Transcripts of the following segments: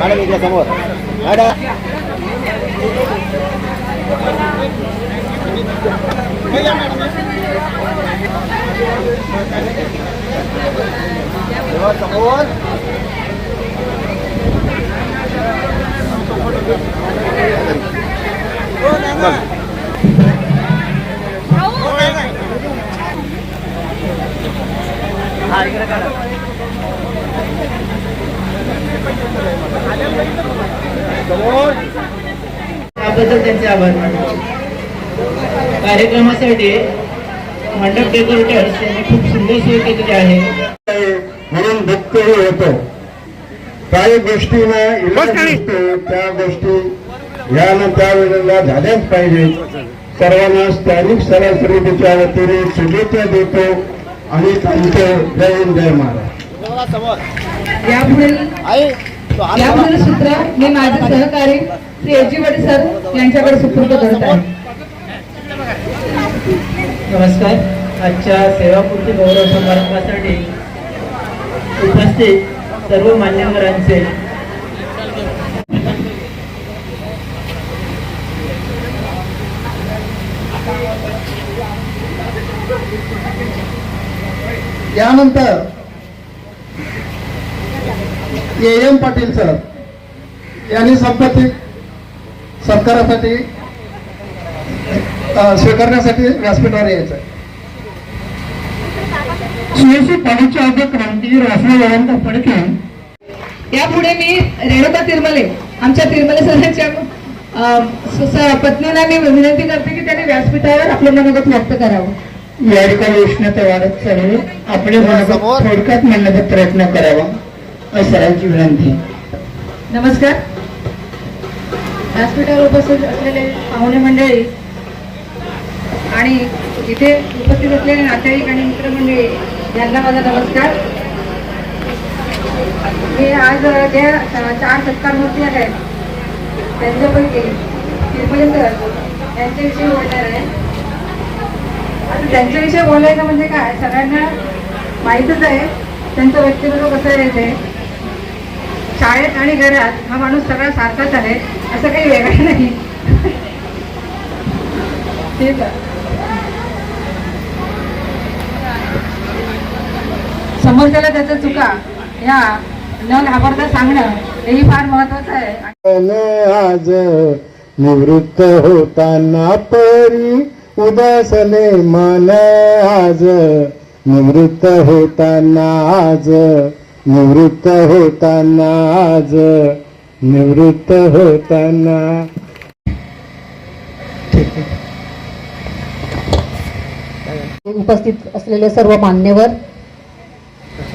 Madam इकडे समोर madam समोर त्याबद्दल त्यांचे आभार मानतो. कार्यक्रमासाठी मंडप डेकोरेटर्स यांनी खूप सुंदर सोय केलेली आहे म्हणून दुःखही होतो. काही गोष्टींना इलाज नसतो, त्या गोष्टी यानं त्यावेळेला झाल्याच पाहिजेत. सर्वांना स्थानिक सरासरीच्या वतीने शुभेच्छा देतो आणि सांगतो जय हिंद जय महाराज. यापुढील सूत्र मी माझे सहकारी श्री एजीवडे सर यांच्याकडे सुपूर्द करत आहे. नमस्कार. आजच्या सेवापूर्ती गौरव समारंभासाठी उपस्थित सर्व मान्यवरांचे यानंतर एम पाटील सर यांनी संपत्ती सत्कारासाठी स्वीकारण्यासाठी व्यासपीठावर यायचं. क्रांतीवीर वासुदेव फडके. यापुढे मी रेणुका तिरमले आमच्या तिरमले सरांच्या पत्नीला मी विनंती करते की त्यांनी व्यासपीठावर आपलं मनोगत व्यक्त करावं. या ठिकाणी उष्णता वाढत चालू आपले मनोगत थोडक्यात म्हणण्याचा प्रयत्न करावा अशी सरांची विनंती. नमस्कार. व्यासपीठावर उपस्थित असलेले पाहुणे मंडळी आणि इथे उपस्थित असलेले नातेवाईक आणि मित्रमंडळी यांना माझा नमस्कार. मी आज ज्या 4 सत्कारमूर्ती आहेत त्यांच्यापैकी तिरमले सर यांच्याविषयी बोलणार आहे. आता त्यांच्याविषयी बोलायचं म्हणजे काय, सगळ्यांना माहीतच आहे त्यांचं व्यक्तिमत्व कसं आहे. ते शाळेत आणि घरात हा माणूस सगळा सारखाच आहे, असं काही वेगळं नाही. ठीक आहे. समोरच्याला त्याच्या चुका या न घाबरता सांगणं हेही फार महत्वाचं आहे. आज निवृत्त होताना परी उदासने मन. आज निवृत्त होताना, आज निवृत्त होताना, आज निवृत्त होताना. उपस्थित असलेले सर्व मान्यवर,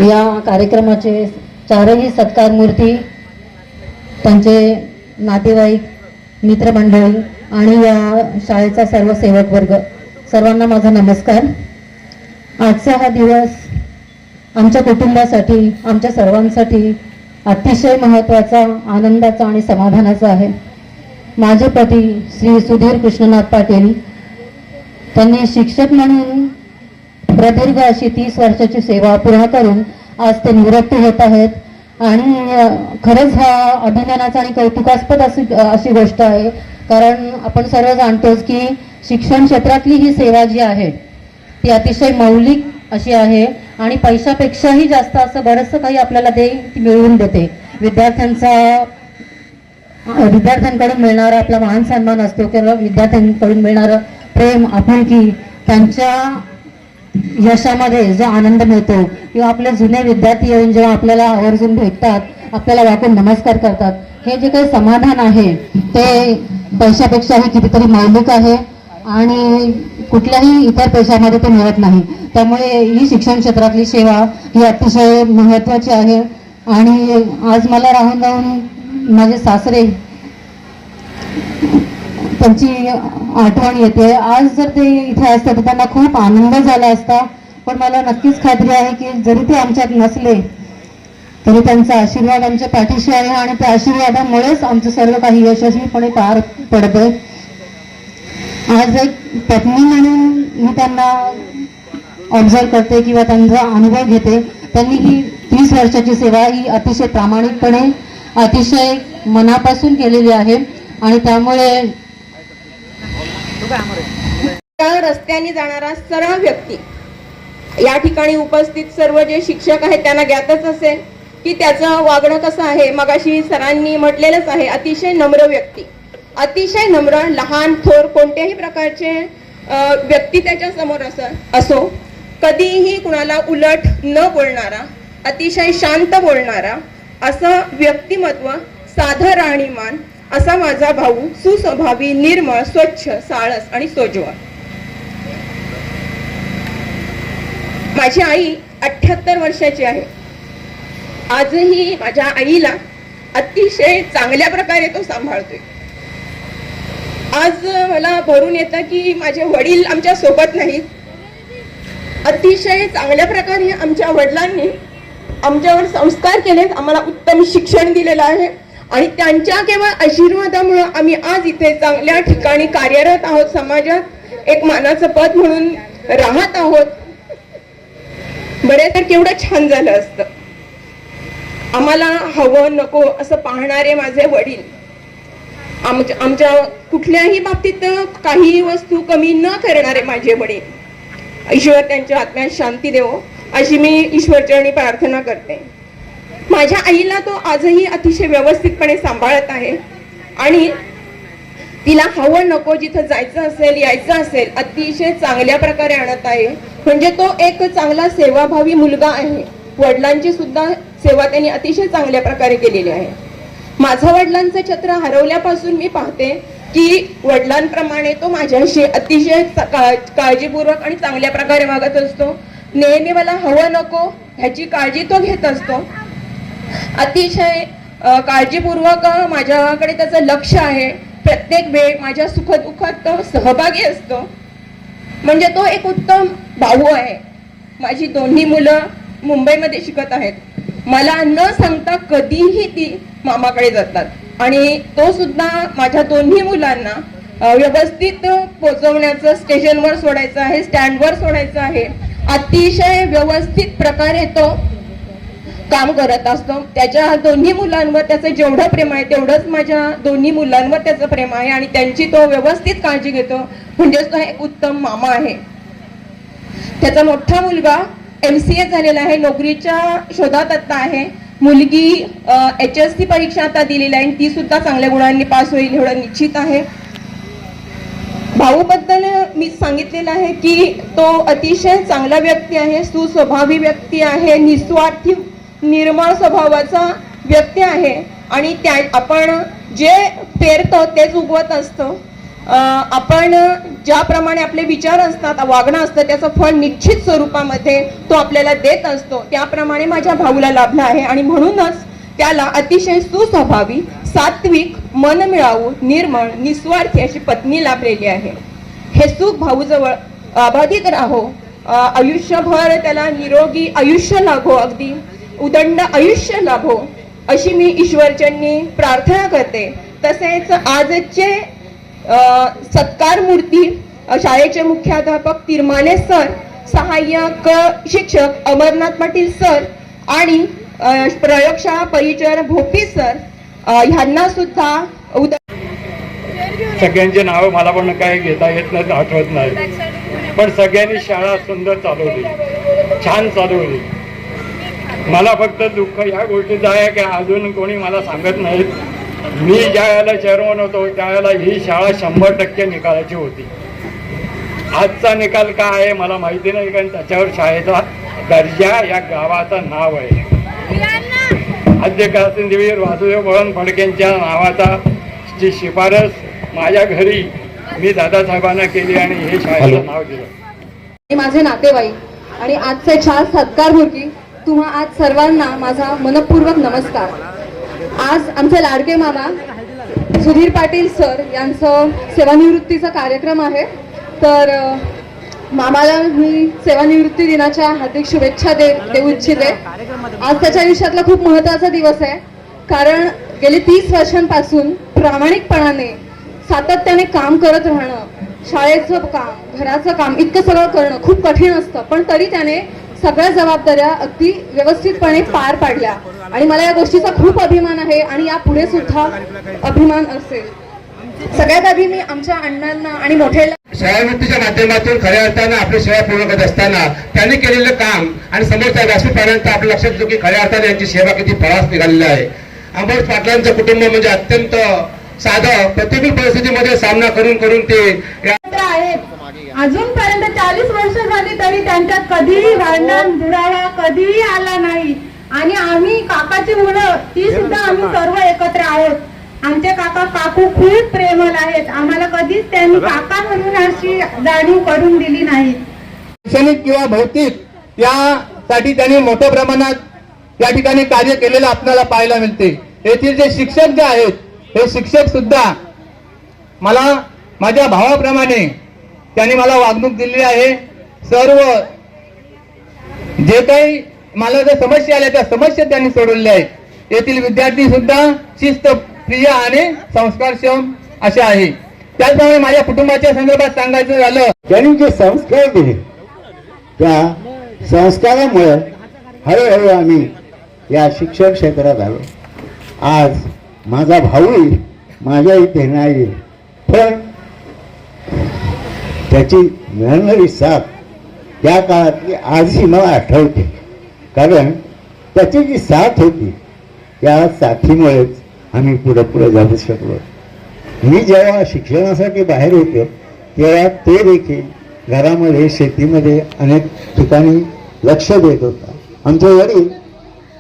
या कार्यक्रमाचे 4ही सत्कार मूर्ती, त्यांचे नातेवाईक, मित्रमंडळी आणि या शाळेचा सर्व सेवक वर्ग, सर्वांना माझा नमस्कार. आजचा हा दिवस आमच्या कुटुंबासाठी, आमच्या सर्वांसाठी अतिशय महत्त्वाचा, आनंदाचा आणि समाधानाचा आहे. माझे पती श्री सुधीर कृष्णनाथ पाटील, त्यांनी शिक्षक म्हणून प्रदीर्घ अशी 30 वर्षाची सेवा पूर्ण करून आज ते निवृत्त होत आहेत. आणि खरंच हा अभिमानाचा आणि कौतुकास्पद अशी गोष्ट आहे, कारण आपण सर्व जाणतोच की शिक्षण क्षेत्रातली ही सेवा जी आहे ती अतिशय मौलिक अशी आहे आणि पैशापेक्षाही जास्त असं बरंचसं काही आपल्याला ते मिळवून देते. विद्यार्थ्यांकडून मिळणारा आपला मान सन्मान असतो किंवा विद्यार्थ्यांकडून मिळणारं प्रेम, आपुलकी, त्यांच्या यशामध्ये जो आनंद मिळतो किंवा आपले जुने विद्यार्थी येऊन जेव्हा आपल्याला आवर्जून भेटतात, आपल्याला वाकून नमस्कार करतात, हे जे काही समाधान आहे ते पैशापेक्षाही कितीतरी मौलिक आहे आणि कुठल्याही इतर पैशामध्ये ते मिळत नाही. त्यामुळे ही शिक्षण क्षेत्रातली सेवा ही अतिशय महत्त्वाची आहे. आणि आज मला राहून राहून माझे सासरे, त्यांची आठवण येते. आज जर ते इथे असते तर त्यांना खूप आनंद झाला असता, पण मला नक्कीच खात्री आहे की जरी ते आमच्यात नसले तरी त्यांचा आशीर्वाद आमच्या पाठीशी आहे आणि त्या आशीर्वादामुळेच आमचं सर्व काही यशस्वीपणे पार पडतंय. आज एक पत्नी म्हणून मी त्यांना ऑब्झर्व करते किंवा त्यांचा अनुभव घेते. त्यांनी ही 30 वर्षाची सेवा ही अतिशय प्रामाणिकपणे अतिशय मनापासून केलेली आहे आणि त्यामुळे रस्त्याने जाणारा सरळ व्यक्ती, या ठिकाणी उपस्थित सर्व जे शिक्षक आहेत त्यांना ज्ञातच असेल की त्याचं वागणं कसं आहे. मगाशी सरांनी म्हटलेलंच आहे, अतिशय नम्र व्यक्ती, अतिशय नम्र, लहान थोर कोणत्याही प्रकारचे व्यक्ती त्याच्या समोर असो, कधीही कुणाला उलट न बोलणारा, अतिशय शांत बोलणारा असं व्यक्तिमत्व, साधं राहणीमान असा माझा भाऊ, सुस्वभावी, निर्मळ, स्वच्छ, साळस आणि सोज्वळ. माझी आई 78 वर्षाची आहे. आजही माझ्या आईला अतिशय चांगल्या प्रकारे तो सांभाळतोय. आज मला भरून येतं की माझे वडील आमच्या सोबत नाहीत. अतिशय चांगल्या प्रकारे आमच्या वडिलांनी आमच्यावर संस्कार केलेत, आम्हाला उत्तम शिक्षण दिलेलं आहे आणि त्यांच्या केवळ आशीर्वादामुळे आम्ही आज इथे चांगल्या ठिकाणी कार्यरत आहोत, समाजात एक मानाचं पद म्हणून राहत आहोत. बरे तर केवढं छान झालं असतं. आम्हाला हवं नको असं पाहणारे माझे वडील, आमच्या कुठल्याही बाबतीत काही वस्तू कमी न करणारे माझे वडील, ईश्वर त्यांच्या आत्म्यात शांती देवो अशी मी ईश्वरचरणी प्रार्थना करते. माझ्या आईला तो आजही अतिशय व्यवस्थितपणे सांभाळत आहे आणि तिला हवं नको जिथं जायचं असेल, यायचं असेल, अतिशय चांगल्या प्रकारे आणत आहे. म्हणजे तो एक चांगला सेवाभावी मुलगा आहे. वडिलांची सुद्धा सेवा त्यांनी अतिशय चांगल्या प्रकारे केलेली आहे. माझं वडिलांचं छत्र हरवल्यापासून मी पाहते की वडिलांप्रमाणे तो माझ्याशी अतिशय काळजीपूर्वक आणि चांगल्या प्रकारे वागत असतो. नेहमी मला हवं नको ह्याची काळजी तो घेत असतो. अतिशय काळजीपूर्वक माझ्याकडे त्याचं लक्ष आहे. प्रत्येक वेळ माझ्या सुखदुःखात तो सहभागी असतो. म्हणजे तो एक उत्तम भाऊ आहे. माझी दोन्ही मुलं मुंबईमध्ये शिकत आहेत. मला न सांगता कधीही ती मामाकडे जातात आणि तो सुद्धा माझ्या दोन्ही मुलांना व्यवस्थित पोहोचवण्याचं, स्टेशनवर सोडायचं आहे, स्टँडवर सोडायचं आहे, अतिशय व्यवस्थित प्रकारे तो काम करत असतो. त्याच्या दोन्ही मुलांवर त्याचं जेवढं प्रेम आहे तेवढंच माझ्या दोन्ही मुलांवर त्याचं प्रेम आहे आणि त्यांची तो व्यवस्थित काळजी घेतो. म्हणजेच तो एक उत्तम मामा आहे. त्याचा मोठा मुलगा MCA झालेला आहे, नोकरीच्या शोधात आता आहे. मुलगी HSC परीक्षा आता दिलेली आहे, ती सुद्धा चांगल्या गुणांनी पास होईल एवढं निश्चित आहे. भाऊ बद्दल मी सांगितलेलं आहे की तो अतिशय चांगला व्यक्ती आहे, सुस्वभावी व्यक्ती आहे, निस्वार्थी निर्मळ स्वभावाचा व्यक्ती आहे आणि त्या आपण जे पेरतो तेच उगवत असतो. आपण ज्याप्रमाणे आपले विचार असतात, वागणं असतं, त्याचं फळ निश्चित स्वरूपामध्ये तो आपल्याला देत असतो. त्याप्रमाणे माझ्या भाऊला लाभला आहे आणि म्हणूनच त्याला अतिशय सुस्वभावी, सात्विक, मनमिळावू, निर्मळ, निस्वार्थी अशी पत्नी लाभलेली आहे. हे सुख भाऊजवळ अबाधित राहो, आयुष्यभर त्याला निरोगी आयुष्य लाभो, अगदी उदंड आयुष्य लाभो अशी मी ईश्वरचरणी प्रार्थना करते. तसेच आजचे सत्कार मूर्ती शाळेचे मुख्याध्यापक तिरमाने सर, सहाय्यक शिक्षक अमरनाथ पाटील सर आणि प्रयोगशाळा परिचर भोपी सर ह्यांना सुद्धा सगळ्यांची नावं मला पण काही घेता येत नाही, आठवत नाही, पण सगळ्यांनी शाळा सुंदर चालवली, छान चालवली. मला फक्त दुःख या गोष्टीचं आहे की अजून कोणी मला सांगत नाहीत. मी ज्या वेळेला चेअरमन होतो त्यावेळेला ही शाळा 100% निकालाची होती. आजचा निकाल काय आहे मला माहिती नाही, कारण त्याच्यावर शाळेचा दर्जा या गावाचं नाव आहे. अध्यक्षांदेवीर वासुदेव बळवंत फडकेंच्या नावाचा ची शिफारस माझ्या घरी मी दादासाहेबांना केली आणि हे शाळेचं नाव दिलं. माझे नातेवाईक आणि आजचे 4 सत्कार मूर्ती, तुम्हा आज सर्वांना माझा मनपूर्वक नमस्कार. आज आमचे लाडके मामा सुधीर पाटील सर यांचं सेवानिवृत्तीचा कार्यक्रम आहे. तर मामाला मी सेवानिवृत्ती दिनाच्या हार्दिक शुभेच्छा देऊ इच्छिते. आज त्याच्या आयुष्यातला खूप महत्त्वाचा दिवस आहे, कारण गेली 30 वर्षांपासून प्रामाणिकपणाने सातत्याने काम करत राहणं, शाळेचं काम, घराचं काम, इतकं सगळं करणं खूप कठीण असतं, पण तरी त्याने सगळ्या जबाबदाऱ्या अगदी व्यवस्थितपणे पार पाडल्या आणि मला या गोष्टीचा खूप अभिमान आहे आणि यापुढे सुद्धा अभिमान असेल. सगळ्यात आधी मी आमच्या अण्णांना आणि मोठ्या सेवावृत्तीच्या माध्यमातून खऱ्या अर्थानं आपली सेवा पूर्ण करत असताना त्यांनी केलेलं काम आणि समोरच्या व्यासपीठापर्यंत आपल्या लक्षात येतो की खऱ्या अर्थाने यांची सेवा किती फळास निघालेली आहे. अंबरनाथ पाटलांचं कुटुंब म्हणजे अत्यंत साधं प्रतिकूल परिस्थितीमध्ये सामना करून ते आहेत. अजूनपर्यंत 40 वर्ष झाली तरी त्यांच्यात कधीही भांडण दुरावा कधीही आला नाही आणि आम्ही काकाची मुलं ती सुद्धा आम्ही सर्व एकत्र आहोत. आमचे काका काकू खूप प्रेमळ आहेत. आम्हाला कधीच त्यांनी काका म्हणून अशी जाणीव करून दिली नाही. शैक्षणिक किंवा भौतिक त्यासाठी त्यांनी मोठ्या प्रमाणात त्या ठिकाणी कार्य केलेलं आपल्याला पाहायला मिळते. येथील जे शिक्षक जे आहेत हे शिक्षक सुद्धा मला माझ्या भावाप्रमाणे त्यांनी मला वागणूक दिलेली आहे. सर्व जे काही मला ज्या समस्या आल्या त्या समस्या त्यांनी सोडवलेल्या आहेत. येथील विद्यार्थी सुद्धा शिस्तप्रिय आणि संस्कारक्षम असे आहे. त्याचप्रमाणे माझ्या कुटुंबाच्या संदर्भात सांगायचं झालं, त्यांनी जे संस्कार दिले त्या संस्कारामुळे हळूहळू आम्ही या शिक्षण क्षेत्रात आलो. आज माझा भाऊही माझ्या इथे नाही, पण त्याची मिळणारी साथ त्या काळातली आजही मला आठवते. कारण त्याची जी साथ होती त्या साथीमुळेच आम्ही पुढे जाऊ शकलो. मी जेव्हा शिक्षणासाठी बाहेर होतो तेव्हा ते देखील घरामध्ये शेतीमध्ये अनेक ठिकाणी लक्ष देत होता. आमचे वडील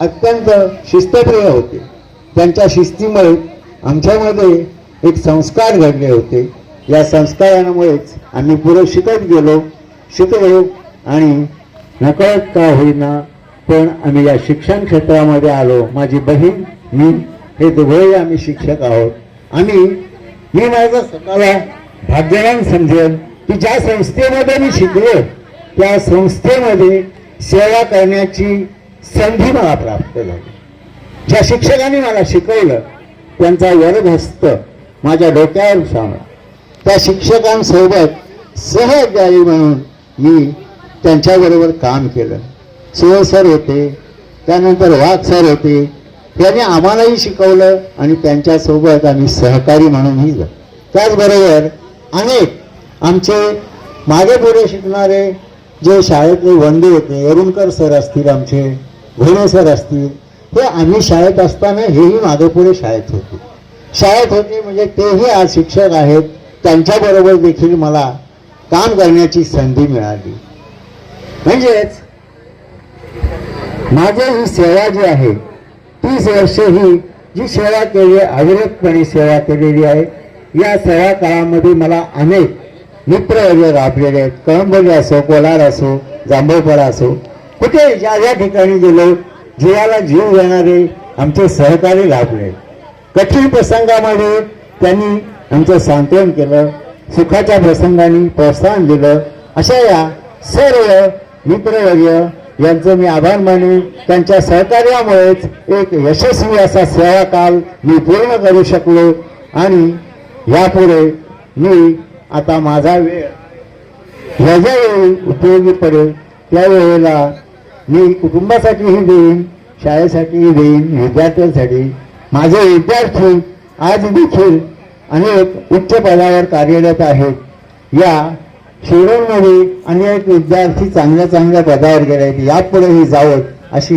अत्यंत शिस्तप्रिय होते. त्यांच्या शिस्तीमुळे आमच्यामध्ये एक संस्कार घडले होते. या संस्कारामुळेच आम्ही पुढे शिकलो आणि नकळत का होईना पण आम्ही या शिक्षण क्षेत्रामध्ये आलो. माझी बहीण मी हे दोघेही आम्ही शिक्षक आहोत. मी माझं स्वतःला भाग्यवान समजेल की ज्या संस्थेमध्ये मी शिकलो त्या संस्थेमध्ये सेवा करण्याची संधी मला प्राप्त झाली. ज्या शिक्षकांनी मला शिकवलं त्यांचा वरदहस्त माझ्या डोक्यावर सावला. त्या शिक्षकांसोबत सहकारी म्हणून मी त्यांच्याबरोबर काम केलं. सुळे सर होते, त्यानंतर वाघ सर होते. त्यांनी आम्हालाही शिकवलं आणि त्यांच्यासोबत आम्ही सहकारी म्हणूनही झालो. त्याचबरोबर अनेक आमचे मागे पुढे शिकणारे जे शाळेतले वंदे होते, अरुणकर सर असतील, आमचे घोणे सर असतील, हे आम्ही शाळेत असताना हेही मागे पुढे शाळेत होते म्हणजे तेही आज शिक्षक आहेत. त्यांच्याबरोबर देखील मला काम करण्याची संधी मिळाली. म्हणजेच माझी ही सेवा जी आहे 30 वर्ष ही जी सेवा केली अविरतपणे सेवा केलेली आहे. या सेवा काळामध्ये मला अनेक मित्र वगैरे लाभलेले आहेत. कळंबोली असो, कोलार असो, जांभूळपाडा असो, कुठे ज्या ठिकाणी गेलो जीवाला जीव देणारे आमचे सहकारी लाभले. कठीण प्रसंगामध्ये त्यांनी आमचं सांत्वन केलं, सुखाच्या प्रसंगाने प्रोत्साहन दिलं. अशा या सर्व मित्रवर्य यांचं मी आभार मानेन. त्यांच्या सहकार्यामुळेच एक यशस्वी असा सेवा काल मी पूर्ण करू शकलो आणि यापुढे मी आता माझा वेळ ह्याच्या वेळी उपयोगी पडेल त्यावेळेला मी कुटुंबासाठीही देईन, शाळेसाठीही देईन, विद्यार्थ्यांसाठी. माझे विद्यार्थी आज देखील अनेक उच्च पदावर कार्यरत आहेत. या शिरोडमध्ये अनेक विद्यार्थी चांगल्या पदावर गेले आहेत. यापुढेही जावं अशी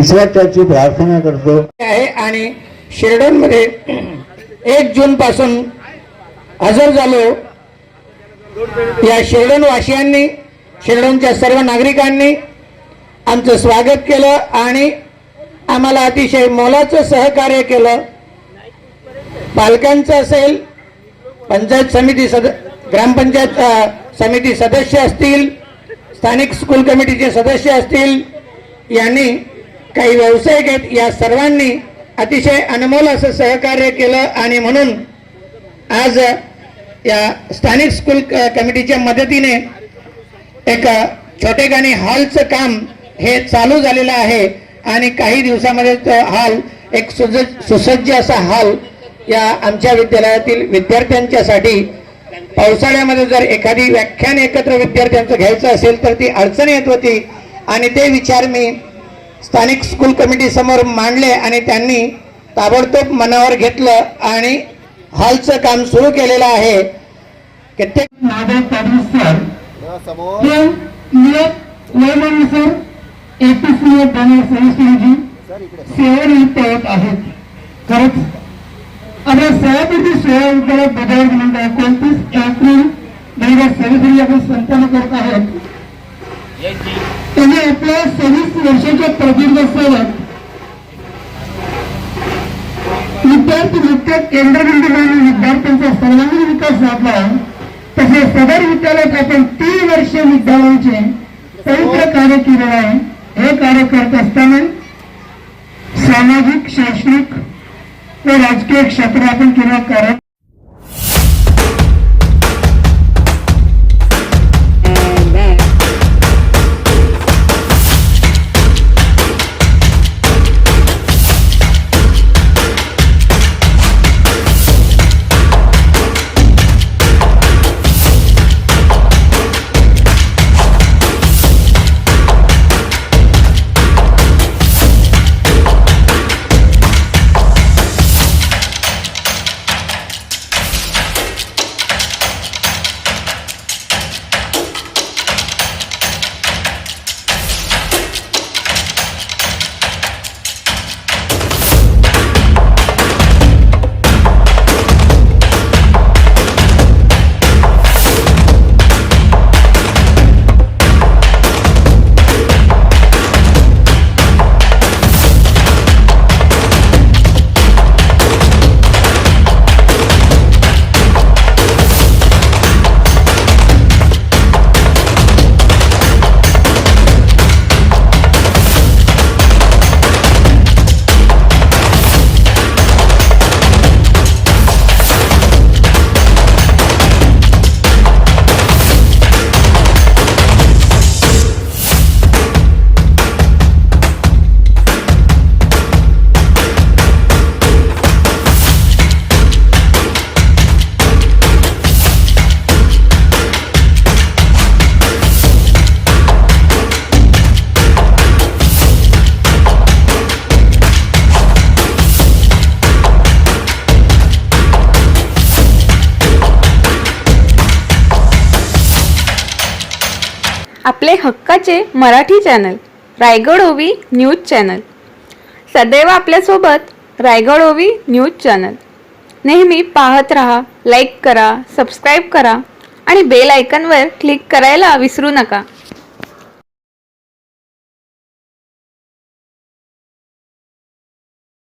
ईश्वराची प्रार्थना करतो आहे. आणि शिरडोनमध्ये 1 जून पासून हजर झालो. या शिरडोन वासियांनी, शिरडोनच्या सर्व नागरिकांनी आमचं स्वागत केलं आणि आम्हाला अतिशय मोलाचं सहकार्य केलं. पालकांचं असेल, पंचायत समिती ग्रामपंचायत समिती सदस्य असतील, स्थानिक स्कूल कमिटीचे सदस्य असतील, यांनी काही व्यावसायिक आहेत, या सर्वांनी अतिशय अनमोल असं सहकार्य केलं. आणि म्हणून आज या स्थानिक स्कूल कमिटीच्या मदतीने एक छोटेखानी हॉलचं काम हे चालू झालेलं आहे आणि काही दिवसामध्ये हॉल एक सुसज्ज असा हॉल या आमच्या विद्यालयातील विद्यार्थ्यांच्यासाठी. पावसाळ्यामध्ये जर एखादी व्याख्यान एकत्र विद्यार्थ्यांचं घ्यायचं असेल तर ती अडचण येत होती आणि ते विचार मी स्थानिक स्कूल कमिटी समोर मांडले आणि त्यांनी ताबडतोब मनावर घेतलं आणि हॉलचं काम सुरू केलेलं आहे. कित्येक खरंच आता सभापती सोळा विद्यालय बजाव दिनांक 29 एप्रिल 2026 आपण संपन्न करत आहोत. त्यांनी आपल्या 26 वर्षाच्या प्रदीर्घ सेवेत विद्यार्थी मुख्य केंद्रबिंदू म्हणून विद्यार्थ्यांचा सर्वांगीण विकास साधला. तसेच सदर विद्यालयात आपण 3 वर्ष विद्यालयाचे पवित्र कार्य केलेलं आहे. हे कार्य करत असताना सामाजिक, शैक्षणिक व राजकीय क्षेत्र आपण केलं कार्य. आपले हक्काचे मराठी चॅनल रायगड ओवी न्यूज चॅनल सदैव आपल्यासोबत. रायगड ओवी न्यूज चॅनल नेहमी पाहत रहा. लाईक करा, सबस्क्राईब करा आणि बेल आयकॉनवर क्लिक करायला विसरू नका.